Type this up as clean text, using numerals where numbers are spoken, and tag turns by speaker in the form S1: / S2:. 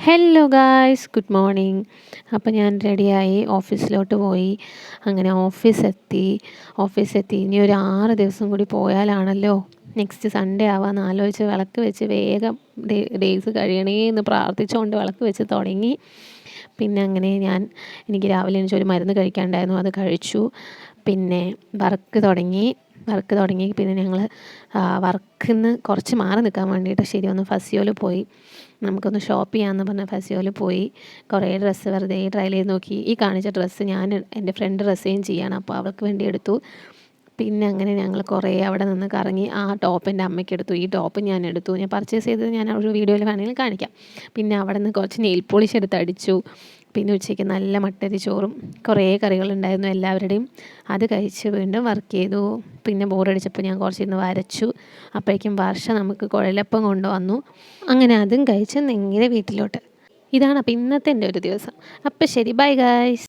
S1: Hello guys, good morning. അപ്പോൾ ഞാൻ റെഡിയായി ഓഫീസിലോട്ട് പോയി. അങ്ങനെ ഓഫീസെത്തി ഇനി ഒരു 6 ദിവസം കൂടി പോയാലാണല്ലോ നെക്സ്റ്റ് സൺഡേ ആവാമെന്ന് ആലോചിച്ച് വിളക്ക് വെച്ച് വേഗം ഡേയ്സ് കഴിയണേ എന്ന് പ്രാർത്ഥിച്ചുകൊണ്ട് വിളക്ക് വെച്ച് തുടങ്ങി. പിന്നെ അങ്ങനെ എനിക്ക് രാവിലെ എണീച്ച് ഒരു മരുന്ന് കഴിക്കാനുണ്ടായിരുന്നു, അത് കഴിച്ചു. പിന്നെ വർക്ക് തുടങ്ങി. പിന്നെ ഞങ്ങൾ വർക്കിൽ നിന്ന് കുറച്ച് മാറി നിൽക്കാൻ വേണ്ടിയിട്ട് ശരി ഒന്ന് ഫസിയോയിൽ പോയി. നമുക്കൊന്ന് ഷോപ്പ് ചെയ്യാമെന്ന് പറഞ്ഞ് ഫസിയോയിൽ പോയി. കുറേ ഡ്രസ്സ് വെറുതെ ട്രയൽ ചെയ്ത് നോക്കി. ഈ കാണിച്ച ഡ്രസ്സ് എൻ്റെ ഫ്രണ്ട് റിസൈൻ ചെയ്യാണ്, അപ്പോൾ അവൾക്ക് വേണ്ടി എടുത്തു. പിന്നെ അങ്ങനെ ഞങ്ങൾ കുറേ അവിടെ നിന്ന് കറങ്ങി. ആ ടോപ്പ് എൻ്റെ അമ്മയ്ക്ക് എടുത്തു, ഈ ടോപ്പ് ഞാൻ എടുത്തു. ഞാൻ പർച്ചേസ് ചെയ്തത് ഞാൻ ഒരു വീഡിയോയിൽ വേണമെങ്കിൽ കാണിക്കാം. പിന്നെ അവിടെ നിന്ന് കുറച്ച് നെയിൽ പോളിഷ് എടുത്ത് അടിച്ചു. പിന്നെ ഉച്ചയ്ക്ക് നല്ല മട്ടരി ചോറും കുറേ കറികളുണ്ടായിരുന്നു എല്ലാവരുടെയും. അത് കഴിച്ച് വീണ്ടും വർക്ക് ചെയ്തു. പിന്നെ ബോറടിച്ചപ്പോൾ ഞാൻ കുറച്ചിരുന്ന് വരച്ചു. അപ്പോഴേക്കും വർഷ നമുക്ക് കുഴലപ്പം കൊണ്ടുവന്നു. അങ്ങനെ അതും കഴിച്ച് നേരെ വീട്ടിലോട്ട്. ഇതാണ് അപ്പോൾ ഇന്നത്തെ എൻ്റെ ഒരു ദിവസം. അപ്പോൾ ശരി, ബൈ ഗായ്സ്.